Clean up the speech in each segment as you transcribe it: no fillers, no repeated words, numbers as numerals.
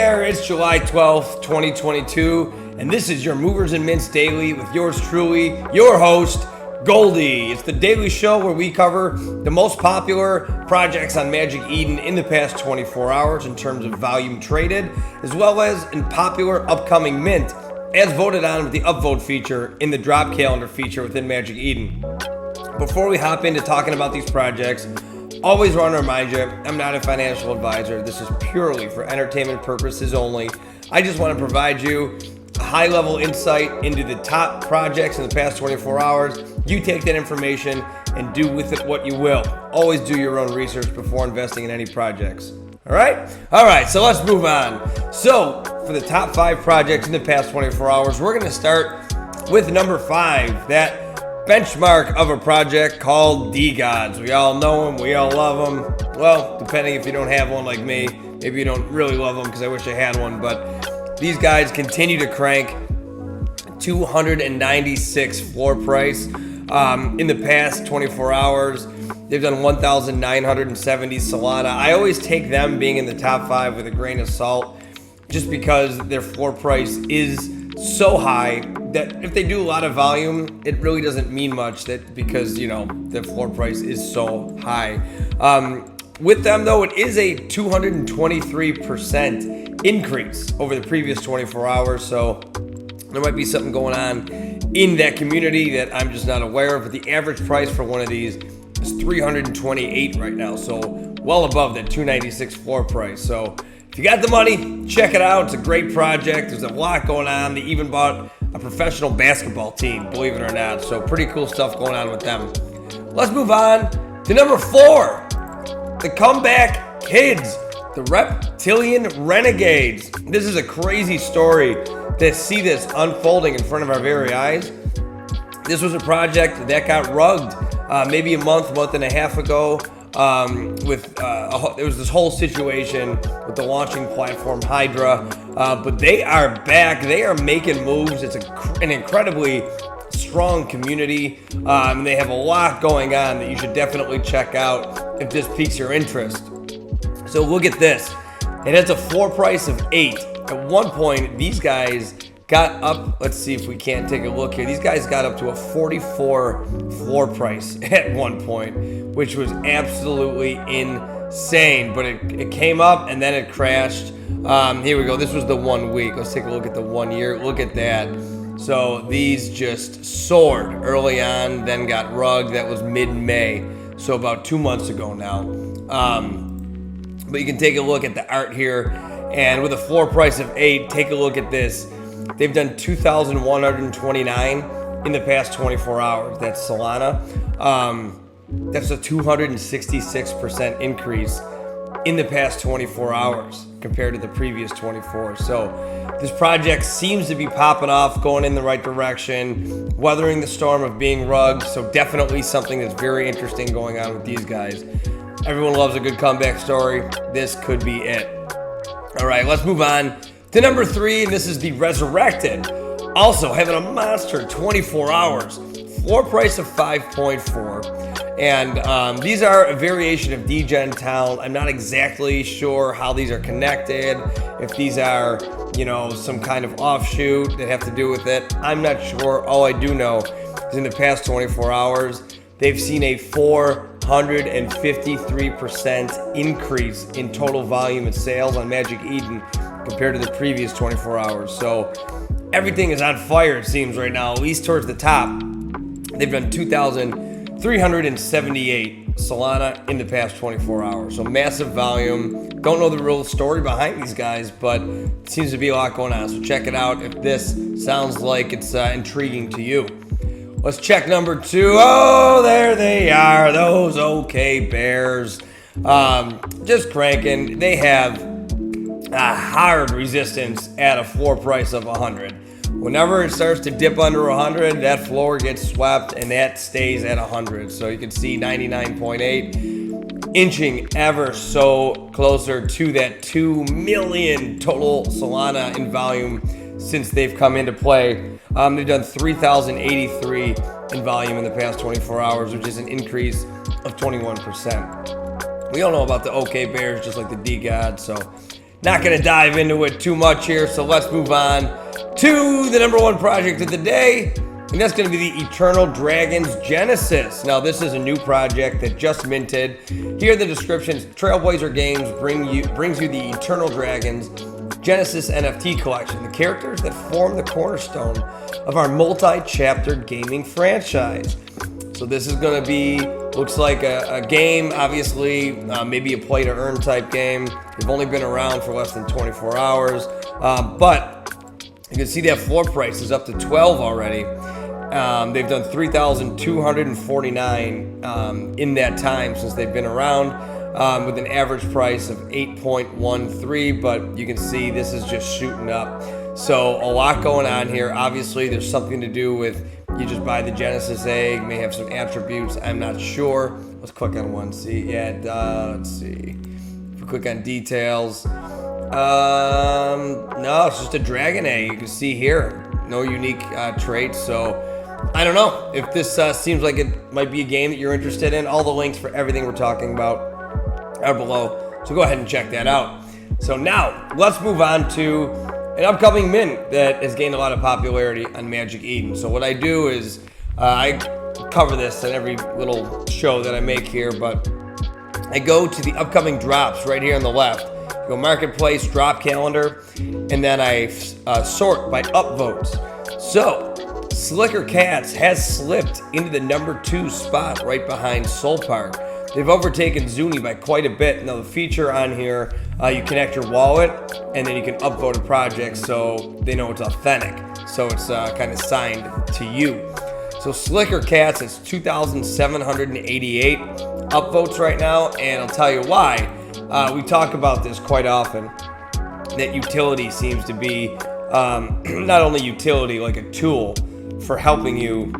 there, it's July 12th, 2022, and this is your Movers and Mints Daily with yours truly, your host, Goldie. It's the daily show where we cover the most popular projects on Magic Eden in the past 24 hours in terms of volume traded, as well as in popular upcoming mint, as voted on with the upvote feature in the drop calendar feature within Magic Eden. Before we hop into talking about these projects, always want to remind you, I'm not a financial advisor. This is purely for entertainment purposes only. I just want to provide you a high-level insight into the top projects in the past 24 hours. You take that information and do with it what you will. Always do your own research before investing in any projects. All right, so let's move on. So, for the top 5 projects in the past 24 hours, we're going to start with number 5, that benchmark of a project called DeGods. We all know them, we all love them. Well, depending if you don't have one like me, maybe you don't really love them because I wish I had one, but these guys continue to crank 296 floor price in the past 24 hours. They've done 1,970 Solana. I always take them being in the top 5 with a grain of salt just because their floor price is so high that if they do a lot of volume, it really doesn't mean much because, you know, the floor price is so high. With them, though, it is a 223% increase over the previous 24 hours. So there might be something going on in that community that I'm just not aware of. But the average price for one of these is 328 right now. So well above that 296 floor price. So if you got the money, check it out. It's a great project. There's a lot going on. They even bought a professional basketball team, believe it or not. So pretty cool stuff going on with them. Let's move on to number 4, the comeback kids, the Reptilian Renegades. This is a crazy story to see this unfolding in front of our very eyes. This was a project that got rugged maybe a month and a half ago. There was this whole situation with the launching platform Hydra, but they are back. They are making moves. It's an incredibly strong community, and they have a lot going on that you should definitely check out if this piques your interest. So look at this. It has a floor price of 8. At one point, these guys got up, let's see if we can't take a look here. These guys got up to a 44 floor price at one point, which was absolutely insane. But it came up and then it crashed. Here we go. This was the 1 week. Let's take a look at the 1 year. Look at that. So these just soared early on, then got rugged. That was mid-May, so about 2 months ago now. But you can take a look at the art here. And with a floor price of 8, take a look at this. They've done 2,129 in the past 24 hours. That's Solana. That's a 266% increase in the past 24 hours compared to the previous 24. So this project seems to be popping off, going in the right direction, weathering the storm of being rugged. So definitely something that's very interesting going on with these guys. Everyone loves a good comeback story. This could be it. All right, let's move on to number 3, and this is the Resurrected. Also having a monster 24 hours, floor price of 5.4. And these are a variation of DGen Town. I'm not exactly sure how these are connected, if these are, you know, some kind of offshoot that have to do with it. I'm not sure. All I do know is in the past 24 hours, they've seen a 453% increase in total volume and sales on Magic Eden compared to the previous 24 hours. So everything is on fire, it seems, right now, at least towards the top. They've done 2,378 Solana in the past 24 hours. So massive volume. Don't know the real story behind these guys, but it seems to be a lot going on. So check it out if this sounds like it's intriguing to you. Let's check number 2. Oh, there they are, those OK Bears. Just cranking. They have a hard resistance at a floor price of 100. Whenever it starts to dip under 100, that floor gets swept and that stays at 100. So you can see 99.8 inching ever so closer to that 2 million total Solana in volume since they've come into play. They've done 3,083 in volume in the past 24 hours, which is an increase of 21%. We all know about the OK Bears, just like the DeGods, so Not going to dive into it too much here, so let's move on to the number one project of the day, and that's going to be the Eternal Dragons Genesis. Now, this is a new project that just minted. Here in the descriptions, Trailblazer Games brings you the Eternal Dragons Genesis NFT collection, the characters that form the cornerstone of our multi-chapter gaming franchise. So this is going to be, looks like a game, obviously, maybe a play-to-earn type game. They've only been around for less than 24 hours, but you can see that floor price is up to 12 already. They've done 3,249 in that time since they've been around, with an average price of 8.13, but you can see this is just shooting up. So a lot going on here. Obviously, there's something to do with you just buy the Genesis egg, may have some attributes, I'm not sure. Let's click on one, see, yeah, let's see. If we click on details, no, it's just a dragon egg, you can see here. No unique traits, so I don't know if this seems like it might be a game that you're interested in. All the links for everything we're talking about are below, so go ahead and check that out. So now, let's move on to an upcoming mint that has gained a lot of popularity on Magic Eden. So what I do is, I cover this in every little show that I make here, but I go to the upcoming drops right here on the left. I go Marketplace, Drop Calendar, and then I sort by upvotes. So, Slicker Cats has slipped into the number 2 spot right behind Soul Park. They've overtaken Zoonies by quite a bit. Now the feature on here, you connect your wallet and then you can upvote a project so they know it's authentic. So it's kind of signed to you. So Slicker Cats is 2,788 upvotes right now, and I'll tell you why. We talk about this quite often, that utility seems to be not only utility, like a tool for helping you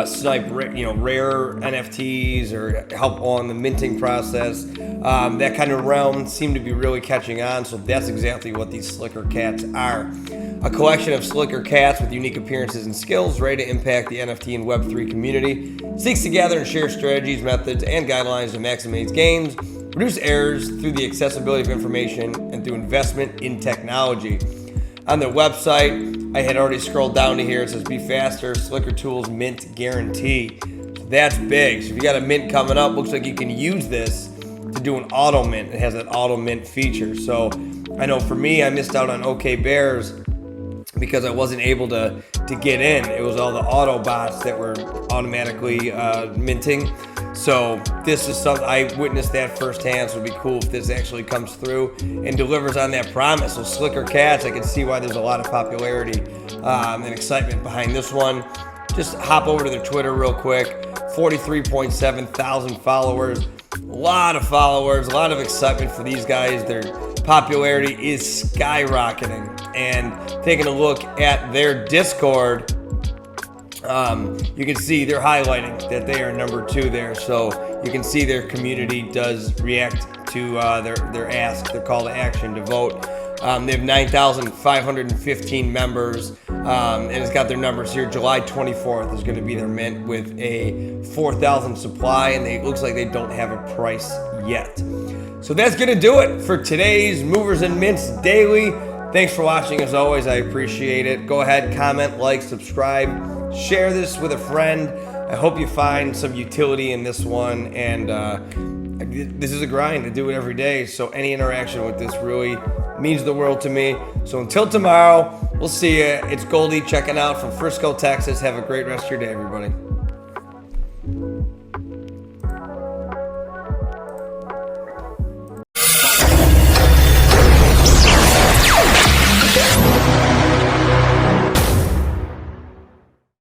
snipe rare NFTs or help on the minting process. That kind of realm seemed to be really catching on, so that's exactly what these Slicker Cats are. A collection of Slicker Cats with unique appearances and skills ready to impact the NFT and Web3 community. Seeks to gather and share strategies, methods, and guidelines to maximize gains, reduce errors through the accessibility of information, and through investment in technology. On their website, I had already scrolled down to here. It says, be faster, Slicker Tools mint guarantee. So that's big. So if you got a mint coming up, looks like you can use this to do an auto mint. It has an auto mint feature. So I know for me, I missed out on OK Bears because I wasn't able to get in. It was all the auto bots that were automatically minting. So this is something, I witnessed that firsthand, so it'd be cool if this actually comes through and delivers on that promise. So Slicker Cats, I can see why there's a lot of popularity and excitement behind this one. Just hop over to their Twitter real quick. 43.7 thousand followers. A lot of followers, a lot of excitement for these guys. Their popularity is skyrocketing. And taking a look at their Discord, you can see they're highlighting that they are number 2 there. So you can see their community does react to their ask, their call to action to vote. They have 9,515 members, and it's got their numbers here. July 24th is going to be their mint with a 4,000 supply, and it looks like they don't have a price yet. So that's going to do it for today's Movers and Mints Daily. Thanks for watching. As always, I appreciate it. Go ahead, comment, like, subscribe, share this with a friend. I hope you find some utility in this one, and this is a grind to do it every day, so any interaction with this really means the world to me. So until tomorrow, we'll see you. It's Goldie checking out from Frisco, Texas. Have a great rest of your day, everybody.